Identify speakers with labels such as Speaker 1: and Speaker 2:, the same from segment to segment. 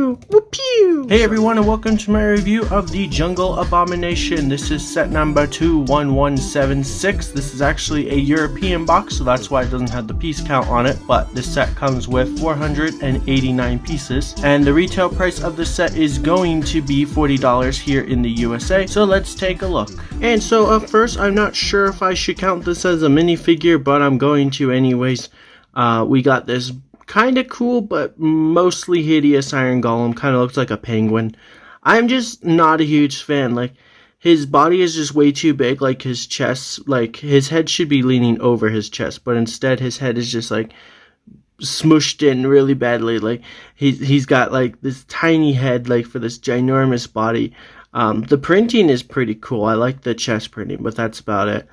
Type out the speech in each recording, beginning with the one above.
Speaker 1: pew, woo pew. Hey everyone, and welcome to my review of the Jungle Abomination. This is set number 21176. This is actually a European box, so that's why it doesn't have the piece count on it, but this set comes with 489 pieces, and the retail price of the set is going to be $40 here in the USA, so let's take a look. And so up first, I'm not sure if I should count this as a minifigure, but I'm going to anyways. We got this kind of cool but mostly hideous Iron Golem. Kind of looks like a penguin. I'm just not a huge fan. Like, his body is just way too big. Like, his chest, like his head should be leaning over his chest, but instead his head is just like smushed in really badly. Like, he's got like this tiny head, like, for this ginormous body. The printing is pretty cool. I like the chest printing, but that's about it.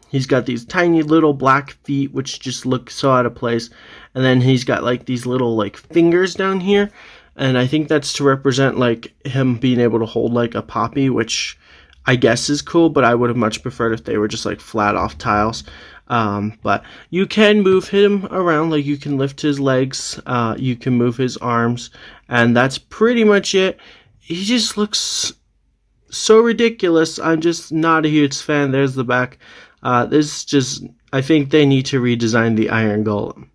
Speaker 1: He's got these tiny little black feet, which just look so out of place. And then he's got like these little like fingers down here. And I think that's to represent like him being able to hold like a poppy, which I guess is cool, but I would have much preferred if they were just like flat off tiles. But you can move him around, like you can lift his legs, you can move his arms, and that's pretty much it. He just looks so ridiculous. I'm just not a huge fan. There's the back. This just, I think they need to redesign the Iron Golem.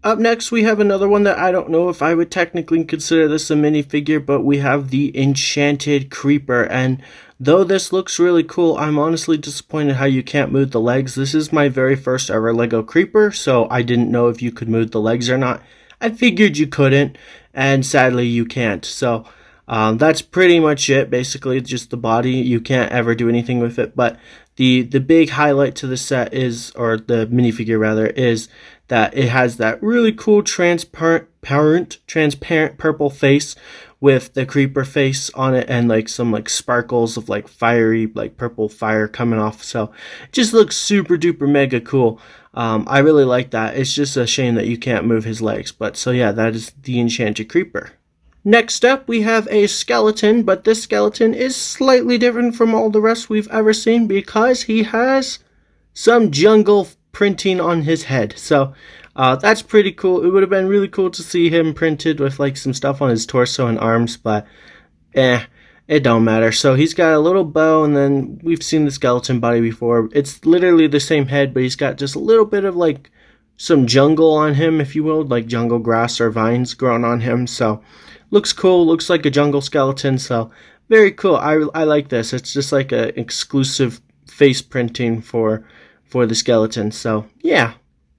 Speaker 1: Up next, we have another one that I don't know if I would technically consider this a minifigure, but we have the Enchanted Creeper. And though this looks really cool, I'm honestly disappointed how you can't move the legs. This is my very first ever Lego Creeper, so I didn't know if you could move the legs or not. I figured you couldn't, and sadly you can't. So that's pretty much it. Basically, just the body. You can't ever do anything with it. But the big highlight to the set is, or the minifigure rather, is that it has that really cool transparent purple face with the creeper face on it, and like some like sparkles of like fiery, like purple fire coming off. So it just looks super duper mega cool. I really like that. It's just a shame that you can't move his legs. But so yeah, that is the Enchanted Creeper. Next up, we have a skeleton, but this skeleton is slightly different from all the rest we've ever seen because he has some jungle printing on his head. So that's pretty cool. It would have been really cool to see him printed with like some stuff on his torso and arms, but it don't matter. So he's got a little bow, and then we've seen the skeleton body before. It's literally the same head, but he's got just a little bit of like some jungle on him, if you will, like jungle grass or vines growing on him. So looks cool, looks like a jungle skeleton, so very cool. I like this. It's just like a exclusive face printing for the skeleton, so yeah.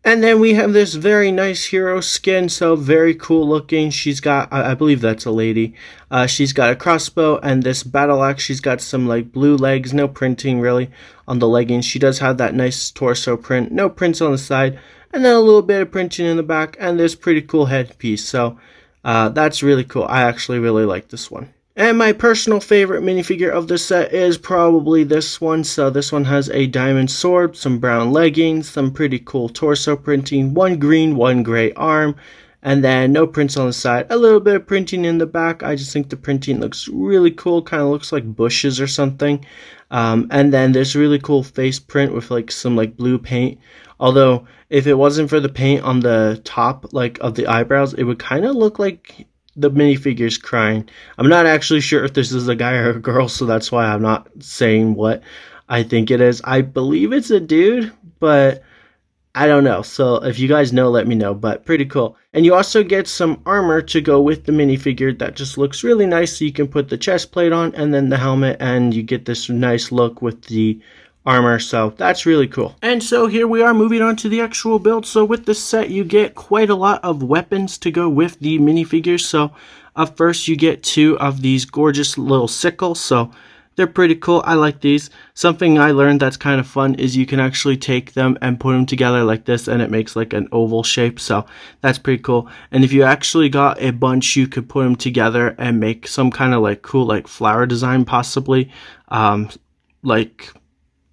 Speaker 1: And then we have this very nice hero skin, so very cool looking. She's got, I believe that's a lady. She's got a crossbow and this battle axe. She's got some like blue legs, no printing really on the leggings. She does have that nice torso print, no prints on the side, and then a little bit of printing in the back, and this pretty cool headpiece. So that's really cool. I actually really like this one. And my personal favorite minifigure of the set is probably this one. So this one has a diamond sword, some brown leggings, some pretty cool torso printing, one green, one gray arm, and then no prints on the side. A little bit of printing in the back. I just think the printing looks really cool. Kind of looks like bushes or something. And then there's really cool face print with like some like blue paint. Although if it wasn't for the paint on the top like of the eyebrows, it would kind of look like the minifigure's crying. I'm not actually sure if this is a guy or a girl, so that's why I'm not saying what I think it is. I believe it's a dude, but I don't know. So if you guys know, let me know, but pretty cool. And you also get some armor to go with the minifigure that just looks really nice. So you can put the chest plate on and then the helmet, and you get this nice look with the armor, so that's really cool. And so here we are moving on to the actual build. So with this set, you get quite a lot of weapons to go with the minifigures. So up first, you get two of these gorgeous little sickles. So they're pretty cool. I like these. Something I learned that's kind of fun is you can actually take them and put them together like this, and it makes like an oval shape. So that's pretty cool. And if you actually got a bunch, you could put them together and make some kind of like cool like flower design, possibly like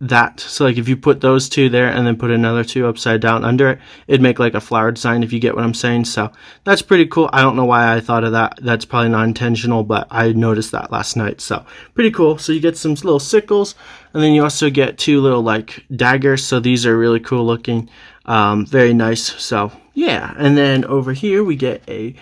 Speaker 1: that. So like if you put those two there and then put another two upside down under it, it'd make like a flower design, if you get what I'm saying. So that's pretty cool. I don't know why I thought of that. That's probably not intentional, but I noticed that last night. So pretty cool. So you get some little sickles, and then you also get two little like daggers. So these are really cool looking. Very nice. So yeah. And then over here we get a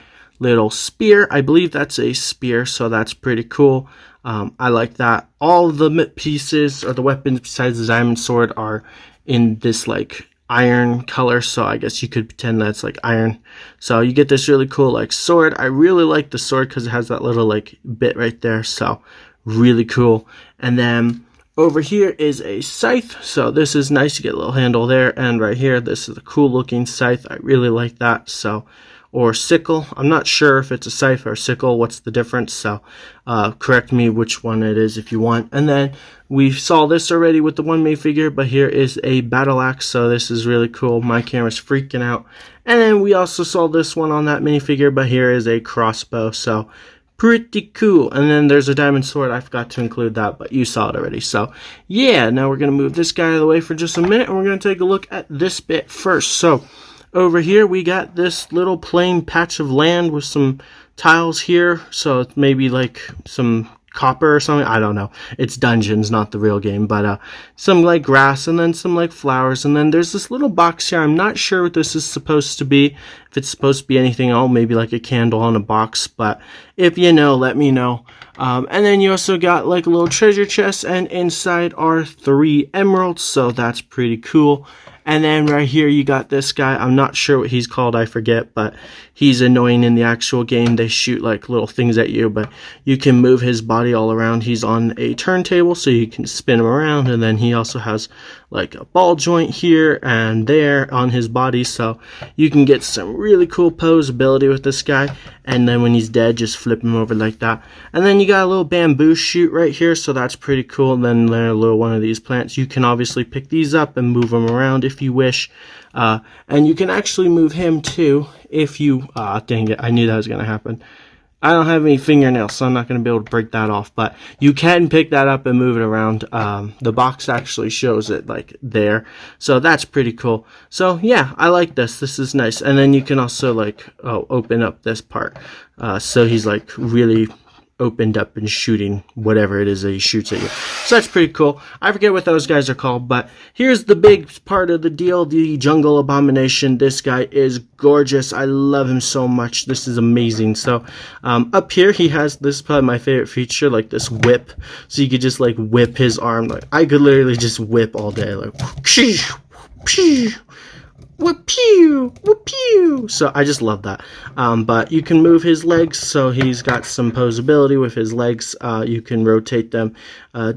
Speaker 1: little spear. I believe that's a spear, so that's pretty cool. I like that. All the pieces or the weapons besides the diamond sword are in this like iron color, so I guess you could pretend that's like iron. So you get this really cool like sword. I really like the sword because it has that little like bit right there, so really cool. And then over here is a scythe, so this is nice. You get a little handle there, and right here this is a cool looking scythe. I really like that. So, or sickle, I'm not sure if it's a scythe or a sickle, what's the difference, so correct me which one it is if you want. And then we saw this already with the one minifigure, but here is a battle axe, so this is really cool. My camera's freaking out. And then we also saw this one on that minifigure, but here is a crossbow, so pretty cool. And then there's a diamond sword. I forgot to include that, but you saw it already. So yeah, now we're going to move this guy out of the way for just a minute, and we're going to take a look at this bit first. So over here we got this little plain patch of land with some tiles here, so it's maybe like some copper or something, I don't know. It's dungeons, not the real game, but some like grass, and then some like flowers, and then there's this little box here. I'm not sure what this is supposed to be, if it's supposed to be anything else, maybe like a candle on a box, but if you know, let me know. And then you also got like a little treasure chest, and inside are 3 emeralds, so that's pretty cool. And then right here you got this guy. I'm not sure what he's called, I forget, but he's annoying in the actual game. They shoot like little things at you, but you can move his body all around. He's on a turntable, so you can spin him around, and then he also has like a ball joint here and there on his body, so you can get some really cool pose ability with this guy. And then when he's dead, just flip him over like that. And then you got a little bamboo shoot right here, so that's pretty cool. And then a little one of these plants. You can obviously pick these up and move them around if you wish. And you can actually move him too if you... dang it, I knew that was going to happen. I don't have any fingernails, so I'm not going to be able to break that off, but you can pick that up and move it around. The box actually shows it like there, so that's pretty cool. So yeah, I like this. This is nice. And then you can also like open up this part, so he's like really opened up and shooting whatever it is that he shoots at you. So that's pretty cool. I forget what those guys are called, but here's the big part of the deal, the Jungle Abomination. This guy is gorgeous. I love him so much. This is amazing. So up here he has, this is probably my favorite feature, like this whip. So you could just like whip his arm. Like I could literally just whip all day, like whoop-pew, whoop-pew. So I just love that. But you can move his legs, so he's got some posability with his legs. You can rotate them.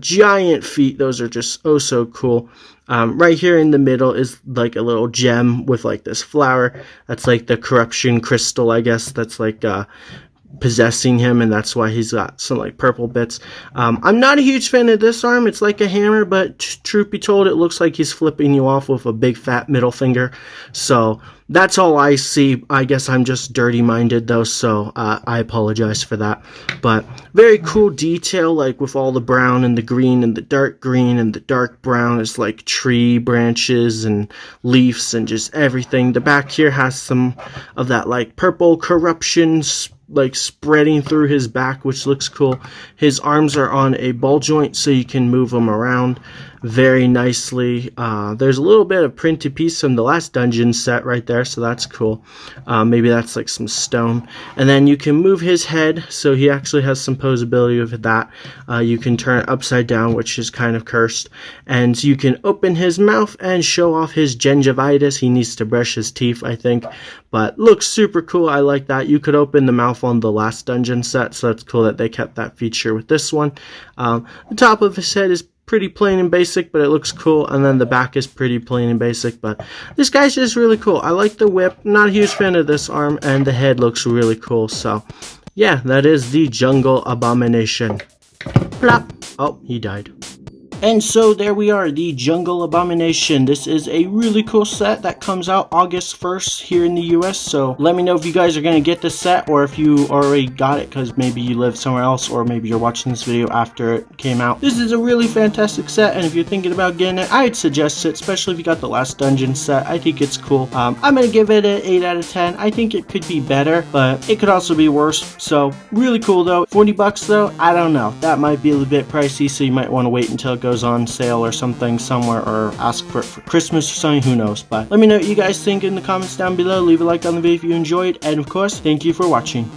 Speaker 1: Giant feet, those are just oh so cool. Right here in the middle is like a little gem with like this flower. That's like the corruption crystal, I guess. That's like possessing him, and that's why he's got some like purple bits. I'm not a huge fan of this arm. It's like a hammer, but truth be told, it looks like he's flipping you off with a big fat middle finger. So that's all I see. I guess I'm just dirty minded though, so I apologize for that. But very cool detail, like with all the brown and the green and the dark green and the dark brown is like tree branches and leaves and just everything. The back here has some of that like purple corruption like spreading through his back, which looks cool. His arms are on a ball joint, so you can move them around very nicely. There's a little bit of printed piece from the last dungeon set right there, so that's cool. Maybe that's like some stone. And then you can move his head, so he actually has some posability with that. You can turn it upside down, which is kind of cursed. And you can open his mouth and show off his gingivitis. He needs to brush his teeth, I think. But looks super cool. I like that. You could open the mouth on the last dungeon set, so it's cool that they kept that feature with this one. The top of his head is pretty plain and basic, but it looks cool, and then the back is pretty plain and basic, but this guy's just really cool. I like the whip. Not a huge fan of this arm, and the head looks really cool. So yeah, that is the Jungle Abomination. Plop. Oh, he died. And so there we are, the Jungle Abomination. This is a really cool set that comes out August 1st here in the US. So let me know if you guys are going to get this set, or if you already got it because maybe you live somewhere else, or maybe you're watching this video after it came out. This is a really fantastic set, and if you're thinking about getting it, I'd suggest it, especially if you got the last dungeon set. I think it's cool. I'm going to give it an 8 out of 10. I think it could be better, but it could also be worse. So really cool though. $40 though, I don't know. That might be a little bit pricey, so you might want to wait until it goes goes on sale or something somewhere, or ask for it for Christmas or something, who knows. But let me know what you guys think in the comments down below. Leave a like on the video if you enjoyed, and of course, thank you for watching.